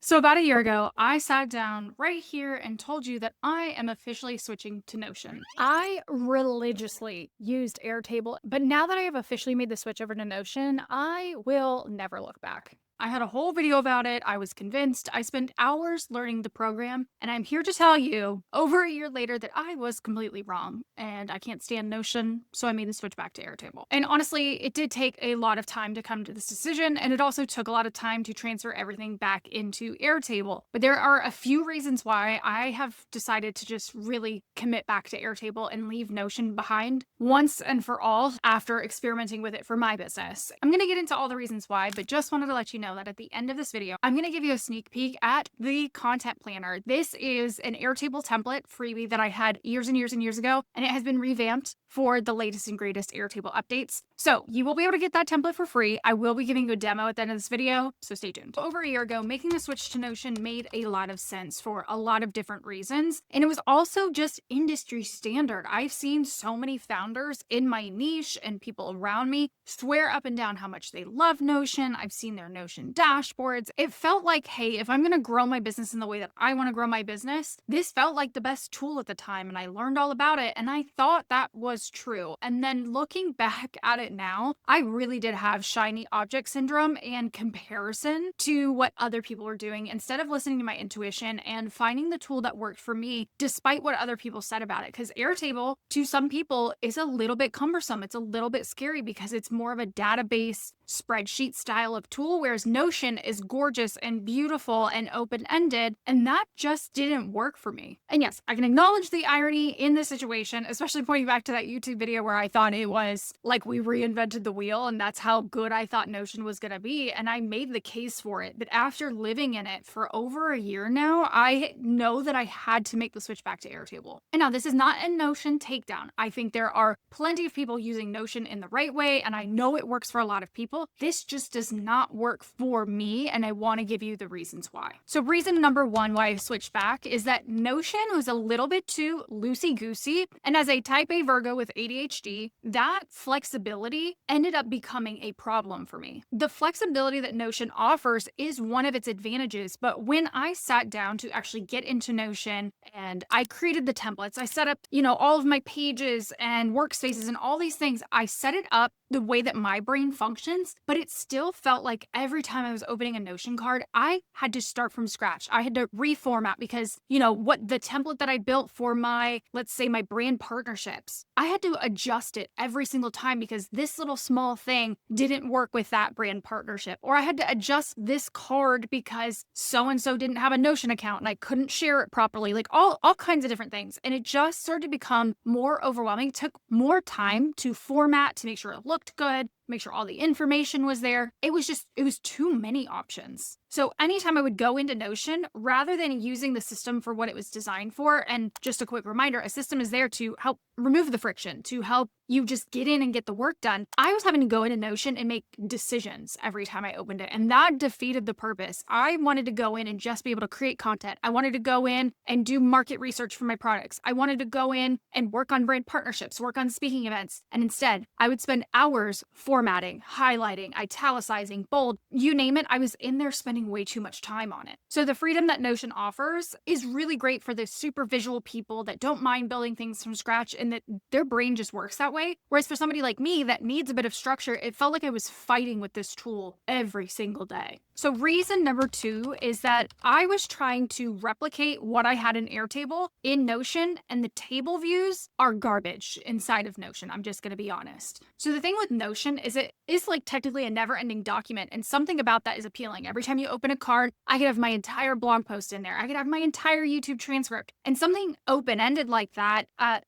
So, about a year ago, I sat down right here and told you that I am officially switching to Notion. I religiously used Airtable, but now that I have officially made the switch over to Notion, I will never look back. I had a whole video about it. I was convinced. I spent hours learning the program, and I'm here to tell you over a year later that I was completely wrong and I can't stand Notion, so I made the switch back to Airtable. And honestly, it did take a lot of time to come to this decision, and it also took a lot of time to transfer everything back into Airtable. But there are a few reasons why I have decided to just really commit back to Airtable and leave Notion behind once and for all after experimenting with it for my business. I'm going to get into all the reasons why, but just wanted to let you know that at the end of this video, I'm going to give you a sneak peek at the content planner. This is an Airtable template freebie that I had years and years and years ago, and it has been revamped for the latest and greatest Airtable updates. So you will be able to get that template for free. I will be giving you a demo at the end of this video, so stay tuned. Over a year ago, making the switch to Notion made a lot of sense for a lot of different reasons, and it was also just industry standard. I've seen so many founders in my niche and people around me swear up and down how much they love Notion. I've seen their Notion dashboards. It felt like, hey, if I'm going to grow my business in the way that I want to grow my business, this felt like the best tool at the time, and I learned all about it, and I thought that was true. And then looking back at it now, I really did have shiny object syndrome and comparison to what other people were doing instead of listening to my intuition and finding the tool that worked for me despite what other people said about it. Because Airtable, to some people, is a little bit cumbersome. It's a little bit scary because it's more of a database spreadsheet style of tool, whereas Notion is gorgeous and beautiful and open-ended, and that just didn't work for me. And yes, I can acknowledge the irony in this situation, especially pointing back to that YouTube video where I thought it was like we reinvented the wheel and that's how good I thought Notion was going to be, and I made the case for it. But after living in it for over a year now, I know that I had to make the switch back to Airtable. And now this is not a Notion takedown. I think there are plenty of people using Notion in the right way, and I know it works for a lot of people. This just does not work for me, and I want to give you the reasons why. So reason number one why I switched back is that Notion was a little bit too loosey-goosey, and as a type A Virgo with ADHD, that flexibility ended up becoming a problem for me. The flexibility that Notion offers is one of its advantages, but when I sat down to actually get into Notion and I created the templates, I set up, all of my pages and workspaces and all these things, I set it up the way that my brain functions, but it still felt like every time I was opening a Notion card, I had to start from scratch. I had to reformat because, what the template that I built for my, let's say my brand partnerships, I had to adjust it every single time because this little small thing didn't work with that brand partnership. Or I had to adjust this card because so-and-so didn't have a Notion account and I couldn't share it properly, like all kinds of different things. And it just started to become more overwhelming. It took more time to format, to make sure it looked good, make sure all the information was there. It was too many options. So anytime I would go into Notion, rather than using the system for what it was designed for, and just a quick reminder, a system is there to help remove the friction, to help you just get in and get the work done, I was having to go into Notion and make decisions every time I opened it. And that defeated the purpose. I wanted to go in and just be able to create content. I wanted to go in and do market research for my products. I wanted to go in and work on brand partnerships, work on speaking events. And instead, I would spend hours formatting, highlighting, italicizing, bold, you name it. I was in there spending way too much time on it. So the freedom that Notion offers is really great for the super visual people that don't mind building things from scratch and that their brain just works that way. Whereas for somebody like me that needs a bit of structure, it felt like I was fighting with this tool every single day. So reason number two is that I was trying to replicate what I had in Airtable in Notion, and the table views are garbage inside of Notion. I'm just going to be honest. So the thing with Notion is it is like technically a never-ending document, and something about that is appealing. Every time you open a card, I could have my entire blog post in there. I could have my entire YouTube transcript, and something open-ended like that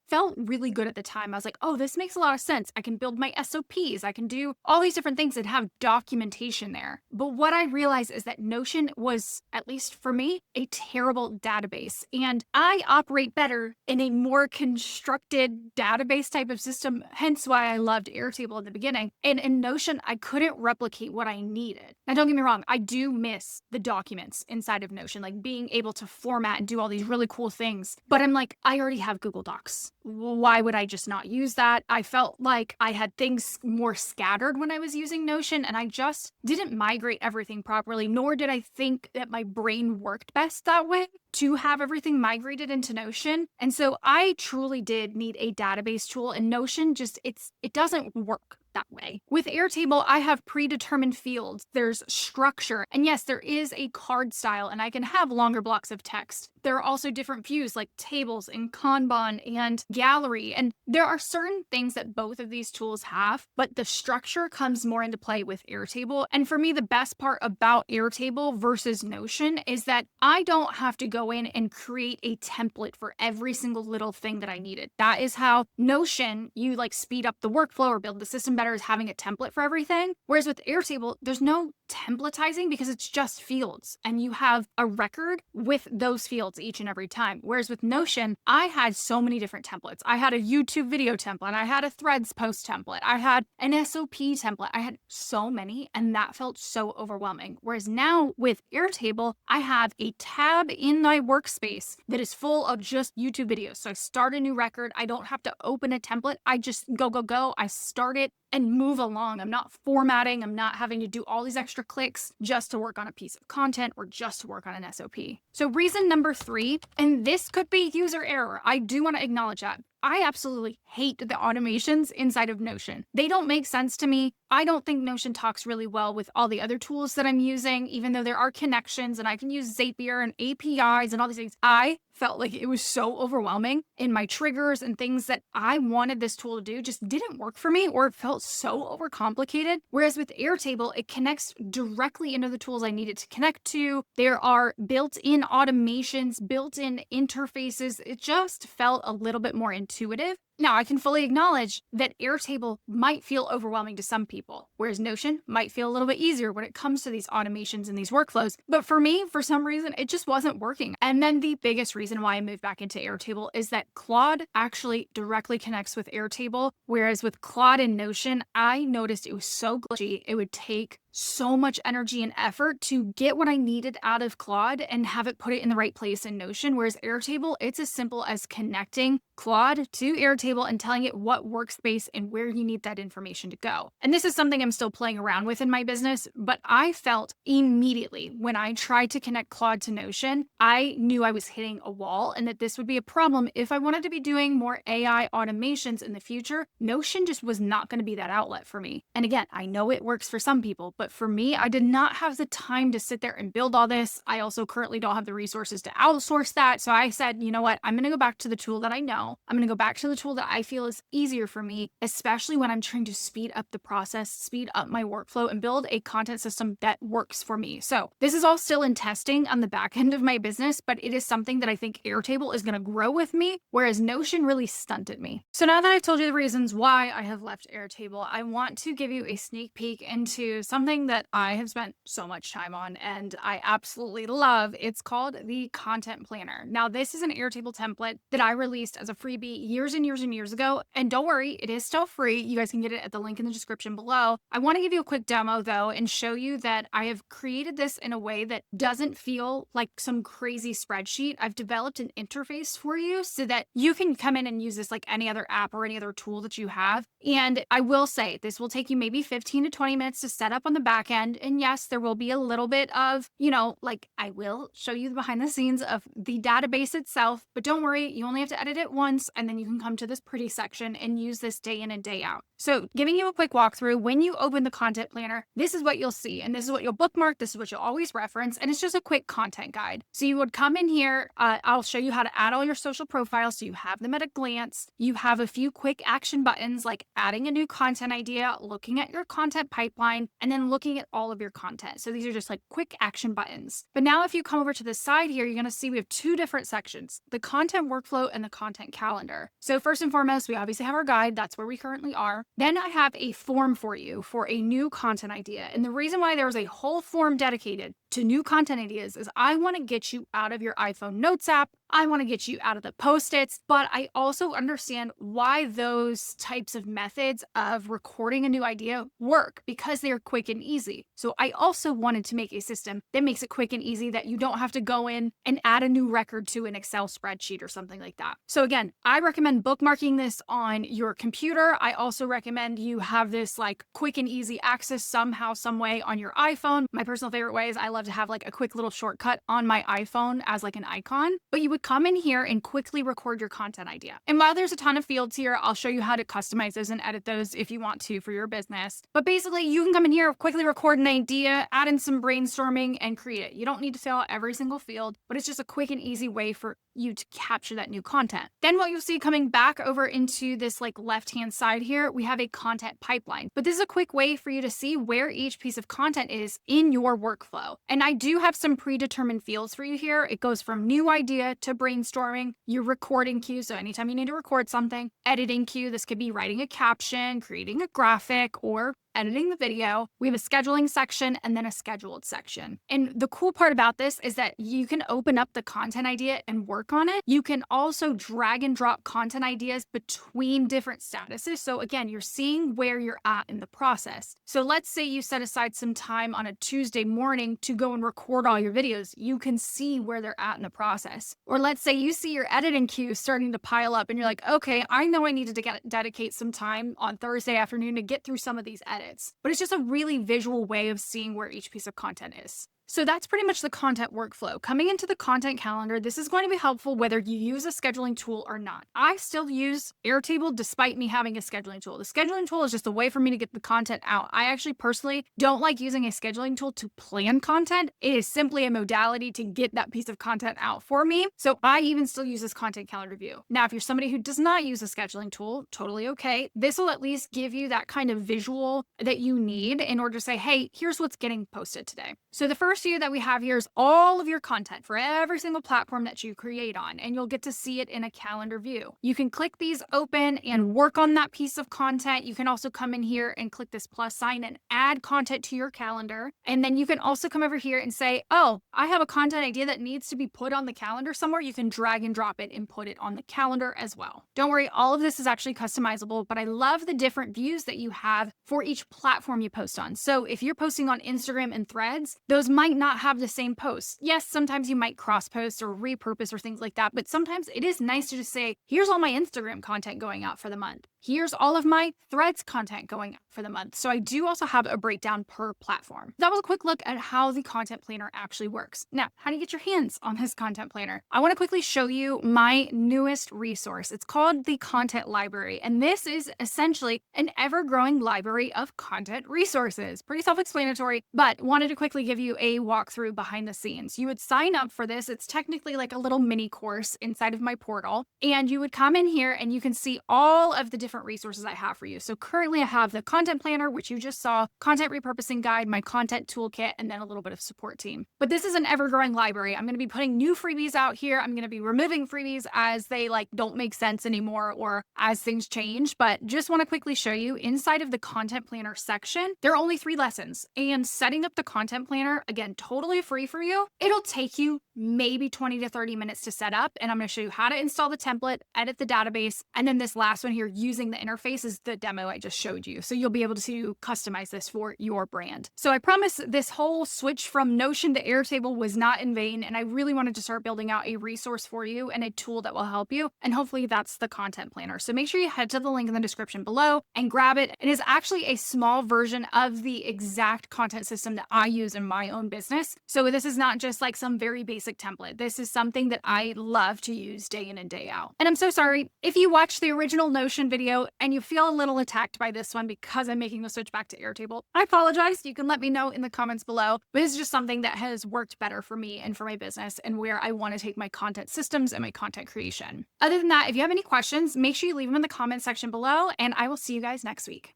felt really good at the time. I was like, oh, this makes a lot of sense. I can build my SOPs. I can do all these different things and have documentation there. But what I realized is that Notion was, at least for me, a terrible database. And I operate better in a more constructed database type of system, hence why I loved Airtable in the beginning. And in Notion, I couldn't replicate what I needed. Now, don't get me wrong, I do miss the documents inside of Notion, like being able to format and do all these really cool things. But I'm like, I already have Google Docs. Why would I just not use that? I felt like I had things more scattered when I was using Notion, and I just didn't migrate everything properly, nor did I think that my brain worked best that way to have everything migrated into Notion. And so I truly did need a database tool, and Notion it doesn't work that way. With Airtable, I have predetermined fields. There's structure. And yes, there is a card style, and I can have longer blocks of text. There are also different views like tables and Kanban and gallery. And there are certain things that both of these tools have, but the structure comes more into play with Airtable. And for me, the best part about Airtable versus Notion is that I don't have to go in and create a template for every single little thing that I needed. That is how Notion, you like speed up the workflow or build the system better, is having a template for everything. Whereas with Airtable, there's no templatizing because it's just fields and you have a record with those fields each and every time. Whereas with Notion, I had so many different templates. I had a YouTube video template. I had a Threads post template. I had an SOP template. I had so many, and that felt so overwhelming. Whereas now with Airtable, I have a tab in my workspace that is full of just YouTube videos. So I start a new record. I don't have to open a template. I just go. I start it and move along. I'm not formatting. I'm not having to do all these extra clicks just to work on a piece of content or just to work on an SOP. So reason number 3, and this could be user error. I do want to acknowledge that. I absolutely hate the automations inside of Notion. They don't make sense to me. I don't think Notion talks really well with all the other tools that I'm using, even though there are connections and I can use Zapier and APIs and all these things. I felt like it was so overwhelming, and my triggers and things that I wanted this tool to do just didn't work for me, or it felt so overcomplicated. Whereas with Airtable, it connects directly into the tools I needed to connect to. There are built-in automations, built-in interfaces. It just felt a little bit more intuitive. Now, I can fully acknowledge that Airtable might feel overwhelming to some people, whereas Notion might feel a little bit easier when it comes to these automations and these workflows. But for me, for some reason, it just wasn't working. And then the biggest reason why I moved back into Airtable is that Claude actually directly connects with Airtable, whereas with Claude and Notion, I noticed it was so glitchy. It would take so much energy and effort to get what I needed out of Claude and have it put it in the right place in Notion. Whereas Airtable, it's as simple as connecting Claude to Airtable and telling it what workspace and where you need that information to go. And this is something I'm still playing around with in my business, but I felt immediately when I tried to connect Claude to Notion, I knew I was hitting a wall and that this would be a problem if I wanted to be doing more AI automations in the future. Notion just was not going to be that outlet for me. And again, I know it works for some people, but for me, I did not have the time to sit there and build all this. I also currently don't have the resources to outsource that. So I said, you know what? I'm going to go back to the tool that I know. I'm going to go back to the tool that I feel is easier for me, especially when I'm trying to speed up the process, speed up my workflow, and build a content system that works for me. So this is all still in testing on the back end of my business, but it is something that I think Airtable is going to grow with me, whereas Notion really stunted me. So now that I've told you the reasons why I have left Airtable, I want to give you a sneak peek into something that I have spent so much time on and I absolutely love. It's called the Content Planner. Now, this is an Airtable template that I released as a freebie years and years and years ago. And don't worry, it is still free. You guys can get it at the link in the description below. I want to give you a quick demo though and show you that I have created this in a way that doesn't feel like some crazy spreadsheet. I've developed an interface for you so that you can come in and use this like any other app or any other tool that you have. And I will say this will take you maybe 15 to 20 minutes to set up on the back end. And yes, there will be a little bit of, like I will show you the behind the scenes of the database itself, but don't worry, you only have to edit it once and then you can come to this pretty section and use this day in and day out. So giving you a quick walkthrough, when you open the content planner, this is what you'll see. And this is what you'll bookmark. This is what you'll always reference. And it's just a quick content guide. So you would come in here. I'll show you how to add all your social profiles. So you have them at a glance. You have a few quick action buttons like adding a new content idea, looking at your content pipeline, and then looking at all of your content. So these are just like quick action buttons. But now if you come over to the side here, you're going to see we have two different sections, the content workflow and the content calendar. So first and foremost, we obviously have our guide. That's where we currently are. Then I have a form for you for a new content idea. And the reason why there is a whole form dedicated to new content ideas is I want to get you out of your iPhone Notes app, I want to get you out of the Post-its, but I also understand why those types of methods of recording a new idea work because they're quick and easy. So I also wanted to make a system that makes it quick and easy that you don't have to go in and add a new record to an Excel spreadsheet or something like that. So again, I recommend bookmarking this on your computer. I also recommend you have this like quick and easy access somehow, some way on your iPhone. My personal favorite way is I love to have like a quick little shortcut on my iPhone as like an icon, but you would come in here and quickly record your content idea. And while there's a ton of fields here, I'll show you how to customize those and edit those if you want to for your business. But basically you can come in here, quickly record an idea, add in some brainstorming and create it. You don't need to fill out every single field, but it's just a quick and easy way for you to capture that new content. Then what you'll see coming back over into this like left-hand side here, we have a content pipeline. But this is a quick way for you to see where each piece of content is in your workflow. And I do have some predetermined fields for you here. It goes from new idea to brainstorming, your recording queue. So anytime you need to record something, editing queue, this could be writing a caption, creating a graphic, or editing the video. We have a scheduling section and then a scheduled section. And the cool part about this is that you can open up the content idea and work on it. You can also drag and drop content ideas between different statuses. So again, you're seeing where you're at in the process. So let's say you set aside some time on a Tuesday morning to go and record all your videos. You can see where they're at in the process. Or let's say you see your editing queue starting to pile up and you're like, okay, I know I need to dedicate some time on Thursday afternoon to get through some of these edits. But it's just a really visual way of seeing where each piece of content is. So that's pretty much the content workflow. Coming into the content calendar, this is going to be helpful whether you use a scheduling tool or not. I still use Airtable despite me having a scheduling tool. The scheduling tool is just a way for me to get the content out. I actually personally don't like using a scheduling tool to plan content. It is simply a modality to get that piece of content out for me. So I even still use this content calendar view. Now, if you're somebody who does not use a scheduling tool, totally okay. This will at least give you that kind of visual that you need in order to say, hey, here's what's getting posted today. So the first view that we have here is all of your content for every single platform that you create on, and you'll get to see it in a calendar view. You can click these open and work on that piece of content. You can also come in here and click this plus sign and add content to your calendar. And then you can also come over here and say, oh, I have a content idea that needs to be put on the calendar somewhere. You can drag and drop it and put it on the calendar as well. Don't worry, all of this is actually customizable, but I love the different views that you have for each platform you post on. So if you're posting on Instagram and Threads, those might not have the same posts. Yes, sometimes you might cross post or repurpose or things like that, but sometimes it is nice to just say, here's all my Instagram content going out for the month. Here's all of my Threads content going out for the month. So I do also have a breakdown per platform. That was a quick look at how the content planner actually works. Now, how do you get your hands on this content planner? I want to quickly show you my newest resource. It's called the Content Library, and this is essentially an ever-growing library of content resources. Pretty self-explanatory, but wanted to quickly give you a walkthrough behind the scenes. You would sign up for this. It's technically like a little mini course inside of my portal, and you would come in here and you can see all of the different resources I have for you. So currently I have the content planner, which you just saw, content repurposing guide, my content toolkit, and then a little bit of support team. But this is an ever-growing library. I'm going to be putting new freebies out here. I'm going to be removing freebies as they don't make sense anymore or as things change. But just want to quickly show you inside of the content planner section, there are only 3 lessons, and setting up the content planner, again, totally free for you. It'll take you maybe 20 to 30 minutes to set up. And I'm going to show you how to install the template, edit the database. And then this last one here, using the interface, is the demo I just showed you. So you'll be able to customize this for your brand. So I promise this whole switch from Notion to Airtable was not in vain. And I really wanted to start building out a resource for you and a tool that will help you. And hopefully that's the content planner. So make sure you head to the link in the description below and grab it. It is actually a small version of the exact content system that I use in my own business. So this is not just like some very basic template. This is something that I love to use day in and day out. And I'm so sorry if you watched the original Notion video and you feel a little attacked by this one because I'm making the switch back to Airtable. I apologize. You can let me know in the comments below, but it's just something that has worked better for me and for my business and where I want to take my content systems and my content creation. Other than that, if you have any questions, make sure you leave them in the comment section below, and I will see you guys next week.